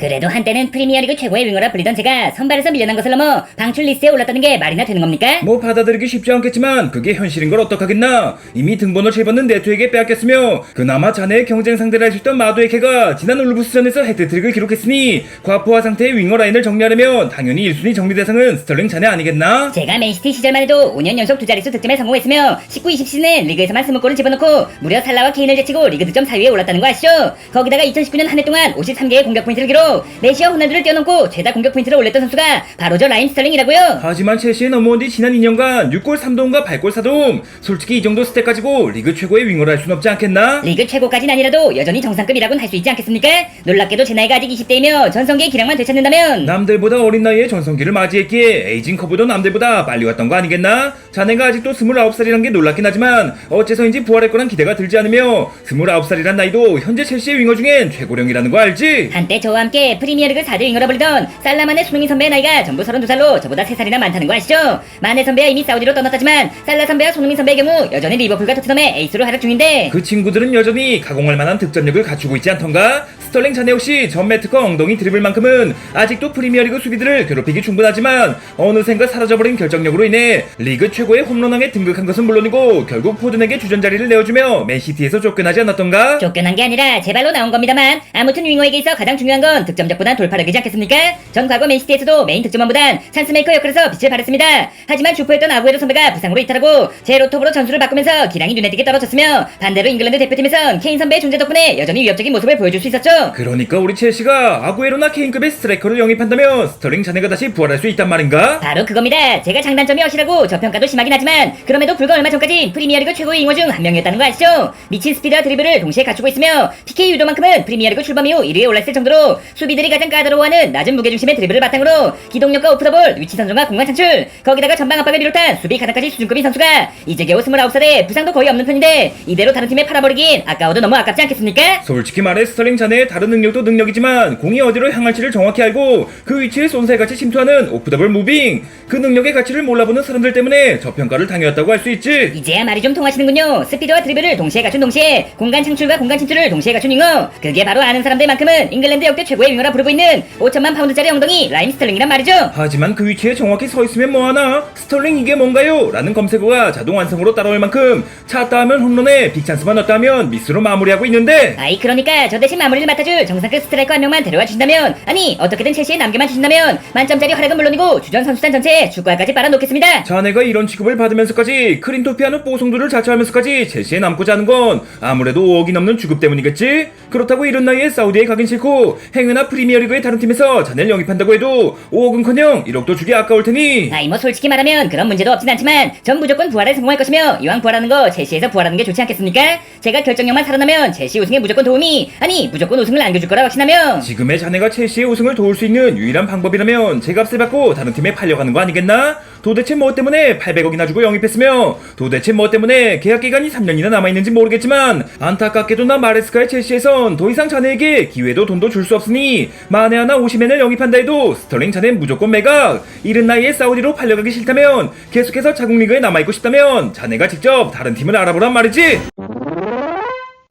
그래도 한때는 프리미어리그 최고의 윙어라 불리던 제가 선발에서 밀려난 것을 넘어 방출 리스트에 올랐다는 게 말이나 되는 겁니까? 뭐 받아들이기 쉽지 않겠지만 그게 현실인 걸 어떡하겠나. 이미 등번호 7번은 네토에게 빼앗겼으며 그나마 자네의 경쟁 상대를 할 수 있던 마도에케가 지난 울브스전에서 해트트릭을 기록했으니 과포화 상태의 윙어 라인을 정리하려면 당연히 1순위 정리 대상은 스털링 자네 아니겠나? 제가 맨시티 시절만 해도 5년 연속 두 자릿수 득점에 성공했으며 19-20 시즌은 리그에서만 20골을 집어넣고 무려 살라와 케인을 제치고 리그 득점 4위에 올랐다는 거 아시죠? 거기다가 2019년 한 해 동안 53개의 공격 포인트를 기록, 메시와 호날두를 뛰어넘고 최다 공격 포인트를 올렸던 선수가 바로 저 라임 스털링이라고요. 하지만 첼시에 넘어온 뒤 지난 2년간 6골 3도움과 8골 4도움, 솔직히 이 정도 스탯 가지고 리그 최고의 윙어를 할 순 없지 않겠나? 리그 최고까진 아니라도 여전히 정상급이라고는 할 수 있지 않겠습니까? 놀랍게도 제 나이가 아직 20대이며 전성기의 기량만 되찾는다면 남들보다 어린 나이에 전성기를 맞이했기에 에이징 커브도 남들보다 빨리 왔던 거 아니겠나? 자네가 아직도 29살이란 게 놀랍긴 하지만 어째서인지 부활할 거란 기대가 들지 않으며 29살이란 나이도 현재 첼시의 윙어 중엔 최고령이라는 거 알지? 한때 저와 함께 프리미어리그 4대 윙어라 불리던 살라만의 손흥민 선배의 나이가 전부 32살로 저보다 3살이나 많다는 거 아시죠? 마네 선배야 이미 사우디로 떠났다지만 살라 선배와 손흥민 선배의 경우 여전히 리버풀과 토트넘의 에이스로 활약 중인데 그 친구들은 여전히 가공할 만한 득점력을 갖추고 있지 않던가? 스털링 자네 혹시 전 매트커 엉덩이 드리블만큼은 아직도 프리미어리그 수비들을 괴롭히기 충분하지만 어느샌가 사라져버린 결정력으로 인해 리그 최고의 홈런왕에 등극한 것은 물론이고 결국 포든에게 주전 자리를 내어주며 맨시티에서 쫓겨나지 않았던가? 쫓겨난 게 아니라 제 발로 나온 겁니다만 아무튼 윙어에게 있어 가장 중요한 건 득점력보단 돌파력이지 않겠습니까? 전 과거 맨시티에서도 메인 득점원보단 찬스메이커 역할에서 빛을 발했습니다. 하지만 주포했던 아구에로 선배가 부상으로 이탈하고 제로톱으로 전술을 바꾸면서 기량이 눈에 띄게 떨어졌으며 반대로 잉글랜드 대표팀에선 케인 선배의 존재 덕분에 여전히 위협적인 모습을 보여줄 수 있었죠. 그러니까 우리 첼시가 아구에로나 케인급의 스트라이커를 영입한다면 스털링 자네가 다시 부활할 수 있단 말인가? 바로 그겁니다. 제가 장단점이 어시라고 저평가도 심하긴 하지만 그럼에도 불과 얼마 전까지 프리미어리그 최고의 윙어 중 한 명이었다는 거 아시죠? 미친 스피드와 드리블을 동시에 갖추고 있으며 PK 유도만큼은 프리미어리그 출범 이후 1위에 올랐을 정도로 수비들이 가장 까다로워하는 낮은 무게중심의 드리블을 바탕으로 기동력과 오프더볼, 위치 선정과 공간 창출, 거기다가 전방 압박을 비롯한 수비 가닥까지 수준급인 선수가 이제 겨우 29살에 부상도 거의 없는 편인데 이대로 다른 팀에 팔아버리긴 아까워도 너무 아깝지 않겠습니까? 솔직히 말해 스털링 자네의 다른 능력도 능력이지만 공이 어디로 향할지를 정확히 알고 그 위치에 쏜살같이 침투하는 오프더볼 무빙, 그 능력의 가치를 몰라보는 사람들 때문에 저평가를 당해왔다고 할 수 있지. 이제야 말이 좀 통하시는군요. 스피드와 드리블을 동시에 갖춘 동시에 공간 창출과 공간 침투를 동시에 갖춘 윙어, 그게 바로 아는 사람들만큼은 잉글랜드 역대 최고의 윙어라 부르고 있는 5천만 파운드짜리 엉덩이 라임 스털링이란 말이죠. 하지만 그 위치에 정확히 서 있으면 뭐하나? 스털링 이게 뭔가요? 라는 검색어가 자동 완성으로 따라올 만큼 찼다 하면 홈런에 빅찬스만 넣었다 하면 미스로 마무리하고 있는데, 아이 그러니까 저 대신 마무리를 맡아줄 정상급 스트라이커 한 명만 데려와 주신다면, 아니 어떻게든 첼시에 남겨만 주신다면 만점짜리 활약은 물론이고 주전 선수단 전체에 축구화까지 빨아놓겠습니다. 자네가 이런 취급을 받으면서까지 크린토피아노 뽀송도를 자처하면서까지 첼시에 남고자 하는 건 아무래도 5억이 넘는 주급 때문이겠지? 그렇다고 이런 나이에 사우디에 가긴 싫고 행여나 프리미어리그의 다른 팀에서 자네를 영입한다고 해도 5억은커녕 1억도 주기 아까울 테니. 아이 뭐 솔직히 말하면 그런 문제도 없진 않지만 전 무조건 부활에 성공할 것이며 이왕 부활하는 거 첼시에서 부활하는 게 좋지 않겠습니까? 제가 결정력만 살아나면 첼시 우승에 무조건 도움이, 아니 무조건 우승을 안겨줄 거라 확신하며. 지금의 자네가 첼시의 우승을 도울 수 있는 유일한 방법이라면 제값을 받고 다른 팀에 팔려가는 거 아니겠나? 도대체 뭐 때문에 800억이나 주고 영입했으며 도대체 뭐 때문에 계약 기간이 3년이나 남아있는지 모르겠지만 안타깝게도 나 마레스카의 첼시에선 더 이상 자네에게 기회도 돈도 줄 수 없으니 만에 하나 오시멘을 영입한다 해도 스털링 자네는 무조건 매각. 이른 나이에 사우디로 팔려가기 싫다면 계속해서 자국 리그에 남아있고 싶다면 자네가 직접 다른 팀을 알아보란 말이지.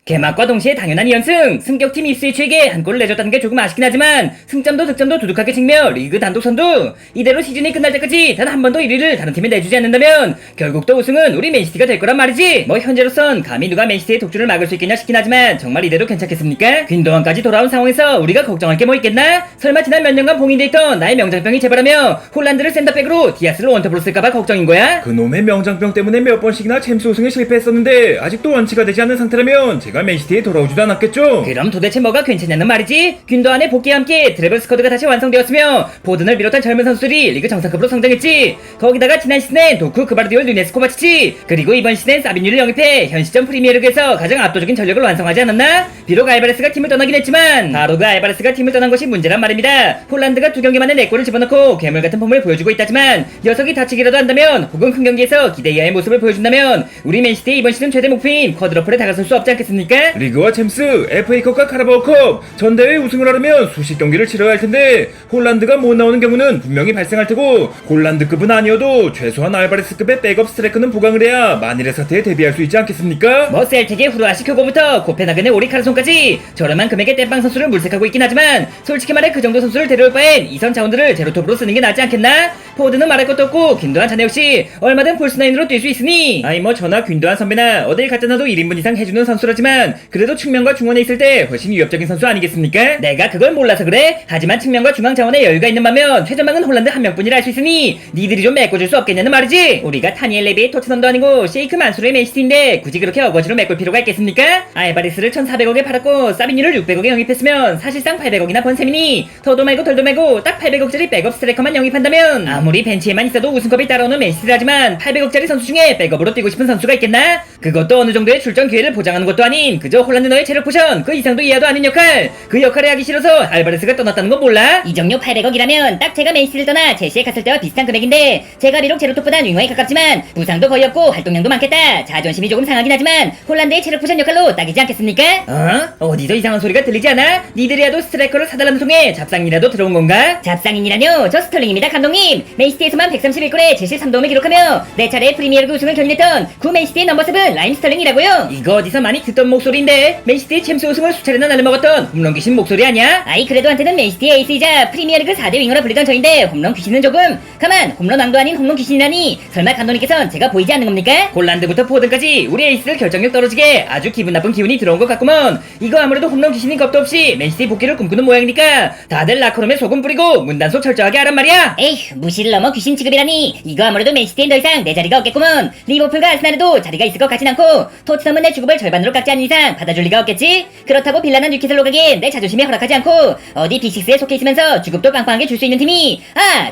개막과 동시에 당연한 2연승, 승격팀 입스위치에게 한 골을 내줬다는 게 조금 아쉽긴 하지만 승점도 득점도 두둑하게 챙겨 리그 단독 선두. 이대로 시즌이 끝날 때까지 단 한 번도 1위를 다른 팀에 내주지 않는다면 결국 또 우승은 우리 맨시티가 될 거란 말이지. 뭐 현재로선 감히 누가 맨시티의 독주를 막을 수 있겠냐 싶긴 하지만 정말 이대로 괜찮겠습니까? 균도왕까지 돌아온 상황에서 우리가 걱정할 게 뭐 있겠나? 설마 지난 몇 년간 봉인돼 있던 나의 명장병이 재발하며 홀란드를 센터백으로 디아스를 원톱으로 쓸까봐 걱정인 거야? 그놈의 명장병 때문에 몇 번씩이나 챔스 우승에 실패했었는데 아직도 원치가 되지 않은 상태라면 제가 맨시티에 돌아오지도 않았겠죠. 그럼 도대체 뭐가 괜찮냐는 말이지? 균도안의 복귀와 함께 트래블 스쿼드가 다시 완성되었으며 포든을 비롯한 젊은 선수들이 리그 정상급으로 성장했지. 거기다가 지난 시즌엔 도쿠, 그바르디올, 누네스, 코바치치, 그리고 이번 시즌엔 사비뉴를 영입해 현 시점 프리미어리그에서 가장 압도적인 전력을 완성하지 않았나? 비록 알바레스가 팀을 떠나긴 했지만 바로 그 알바레스가 팀을 떠난 것이 문제란 말입니다. 홀란드가 2경기 만에 4골을 집어넣고 괴물같은 폼을 보여주고 있다지만 녀석이 다치기라도 한다면 혹은 큰 경기에서 기대 이하의 모습을 보여준다면 우리 맨시티의 이번 시즌 최대 목표인 쿼드러플에 다가설 수 없지 않겠습니까? 않겠습니까? 리그와 챔스, FA컵과 카라바오컵 전대회 우승을 하려면 수십 경기를 치러야 할 텐데 홀란드가 못 나오는 경우는 분명히 발생할 테고 홀란드급은 아니어도 최소한 알바레스급의 백업 스트라이커는 보강을 해야 만일의 사태에 대비할 수 있지 않겠습니까? 뭐 셀틱의 후르아시 큐고부터 코펜하겐의 오리카르손까지 저렴한 금액의 땜빵 선수를 물색하고 있긴 하지만 솔직히 말해 그 정도 선수를 데려올 바엔 이선 자원들을 제로톱으로 쓰는 게 낫지 않겠나? 포드는 말할 것도 없고 김도한 자네 역시 얼마든 폴스나인으로 뛸 수 있으니 아이 뭐 저나 김도한 선배나 어딜 갖다 놔도 1인분 이상 해주는 선수라지만 그래도 측면과 중원에 있을 때 훨씬 위협적인 선수 아니겠습니까? 내가 그걸 몰라서 그래? 하지만 측면과 중앙 자원에 여유가 있는 반면 최전방은 홀란드 한 명뿐이라 할 수 있으니 니들이 좀 메꿔줄 수 없겠냐는 말이지. 우리가 타니엘 레비의 토트넘도 아니고 셰이크 만수르의 맨시티인데 굳이 그렇게 어거지로 메꿀 필요가 있겠습니까? 알바레스를 1,400억에 팔았고 사비니를 600억에 영입했으면 사실상 800억이나 번 셈이니 더도 말고 덜도 말고 딱 800억짜리 백업 스트라이커만 영입한다면 아무리 벤치에만 있어도 우승컵이 따라오는 맨시티라지만 800억짜리 선수 중에 백업으로 뛰고 싶은 선수가 있겠나? 그것도 어느 정도의 출전 기회를 보장하는 것도 아닌 그저 홀란드 너의 체력 포션 그 이상도 이하도 아닌 역할. 그 역할을 하기 싫어서 알바레스가 떠났다는 거 몰라? 이정료 800억이라면 딱 제가 맨시티를 떠나 첼시에 갔을 때와 비슷한 금액인데 제가 비록 제로톱보단 윙어에 가깝지만 부상도 거의 없고 활동량도 많겠다. 자존심이 조금 상하긴 하지만 홀란드의 체력 포션 역할로 딱이지 않겠습니까? 어디서 이상한 소리가 들리지 않아? 니들이라도 스트라이커를 사달라는 통에 잡상이라도 들어온 건가? 잡상인이라뇨? 저 스털링입니다 감독님. 맨시티에서만 131골에 제시 3도움을 기록하며 4차례 프리미어리그 우승을 경륜했던 구 맨시티의 넘버 7 라임 스털링이라고요. 이거 어디서 많이 듣던 목소리인데 맨시티 챔스 우승을 수차례나 날려먹었던 홈런 귀신 목소리 아니야? 아이 그래도 한테는 맨시티의 에이스이자 프리미어리그 4대 윙어라 불리던 저인데 홈런 귀신은 조금 가만 홈런 왕도 아닌 홈런 귀신이라니 설마 감독님께선 제가 보이지 않는 겁니까? 홀란드부터 포든까지 우리 에이스를 결정력 떨어지게 아주 기분 나쁜 기운이 들어온 것 같구먼. 이거 아무래도 홈런 귀신인 겁도 없이 맨시티 복귀를 꿈꾸는 모양이니까 다들 라커룸에 소금 뿌리고 문단속 철저하게 하란 말이야. 에휴 무시를 넘어 귀신 취급이라니. 이거 아무래도 맨시티엔 더 이상 내 자리가 없겠구먼. 리버풀과 아스날에도 자리가 있을 것 같진 않고 토트넘은 내 주급을 절반으로 깎지 않는 이상 받아줄 리가 없겠지. 그렇다고 빌라나 뉴캐슬로 가기엔 내 자존심이 허락하지 않고 어디 빅6에 속해 있으면서 주급도 빵빵하게 줄 수 있는 팀이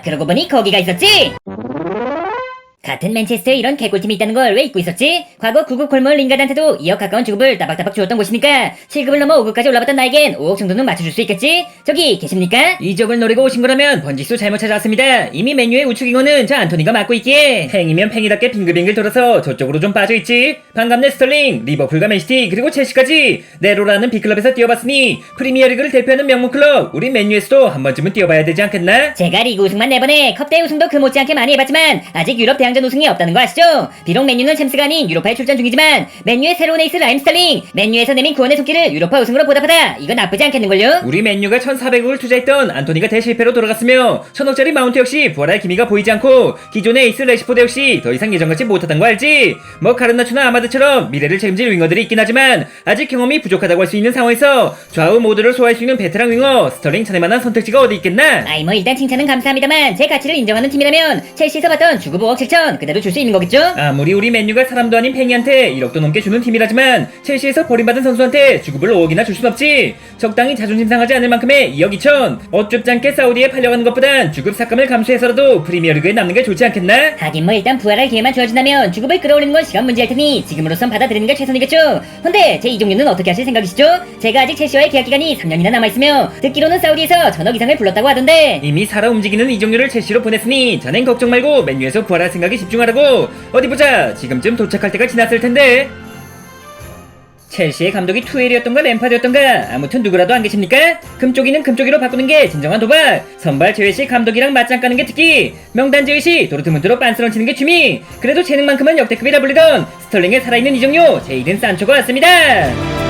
그러고 보니 거기가 있었지. 같은 맨체스터에 이런 개꿀팀이 있다는 걸 왜 잊고 있었지? 과거 9급 골몰 링가드한테도 2억 가까운 주급을 따박따박 주었던 곳이니까 7급을 넘어 5급까지 올라봤던 나에겐 5억 정도는 맞춰줄 수 있겠지? 저기 계십니까? 이적을 노리고 오신 거라면 번지수 잘못 찾아왔습니다. 이미 맨유의 우측 윙어는 저 안토니가 맡고 있기에 팽이면 팽이답게 빙글빙글 돌아서 저쪽으로 좀 빠져있지. 반갑네 스털링. 리버풀과 맨시티 그리고 첼시까지 네로라는 빅클럽에서 뛰어봤으니 프리미어리그를 대표하는 명문클럽 우리 맨유에서도 한 번쯤은 뛰어봐야 되지 않겠나? 제가 리그 우승만 4번에 컵대회 우승도 그 못지않게 많이 해봤지만 아직 유럽 대항전 우승이 없다는 거 아시죠? 비록 맨유는 챔스가 아닌 유로파에 출전 중이지만 맨유의 새로운 에이스 라임 스털링 맨유에서 내민 구원의 손길을 유로파 우승으로 보답하다. 이거 나쁘지 않겠는걸요? 우리 맨유가 1,400억을 투자했던 안토니가 대실패로 돌아갔으며 1,000억짜리 마운트 역시 부활할 기미가 보이지 않고 기존의 에이스 레시포드 역시 더 이상 예전같이 못하던 거 알지? 뭐 카르나초나 아마드처럼 미래를 책임질 윙어들이 있긴 하지만 아직 경험이 부족하다고 할 수 있는 상황에서 좌우 모두를 소화할 수 있는 베테랑 윙어 스털링 차례만한 선택지가 어디 있겠나? 아이 뭐 일단 칭찬은 감사합니다만 제 가치를 인정하는 팀이라면 첼시에서 봤던 주급 5억 7천 그대로 줄 수 있는 거겠죠? 아무리 우리 맨유가 사람도 아닌 팽이한테 1억도 넘게 주는 팀이라지만 첼시에서 버림받은 선수한테 주급을 5억이나 줄 순 없지. 적당히 자존심 상하지 않을 만큼의 2억 2천. 어줍지 않게 사우디에 팔려가는 것보단 주급 삭감을 감수해서라도 프리미어리그에 남는 게 좋지 않겠나? 하긴 뭐 일단 부활할 기회만 주어진다면 주급을 끌어올리는 건 시간 문제일 테니 지금으로선 받아들이는 게 최선이겠죠. 근데 제 이종류는 어떻게 하실 생각이시죠? 제가 아직 첼시와의 계약 기간이 3년이나 남아있으며 듣기로는 사우디에서 전억 이상을 불렀다고 하던데 이미 살아 움직이는 이종류를 첼시로 보냈으니 자넨 걱정 말고 맨유에서 부활할 생각에 집중하라고. 어디 보자. 지금쯤 도착할 때가 지났을 텐데. 첼시의 감독이 투엘이었던가 램파드였던가 아무튼 누구라도 안 계십니까? 금쪽이는 금쪽이로 바꾸는 게 진정한 도박. 선발 제외시 감독이랑 맞짱 까는 게 특기. 명단 제외시 도르트문트로 빤스런 치는 게 취미. 그래도 재능만큼은 역대급이라 불리던 스털링의 살아있는 이정료 제이든 산초가 왔습니다.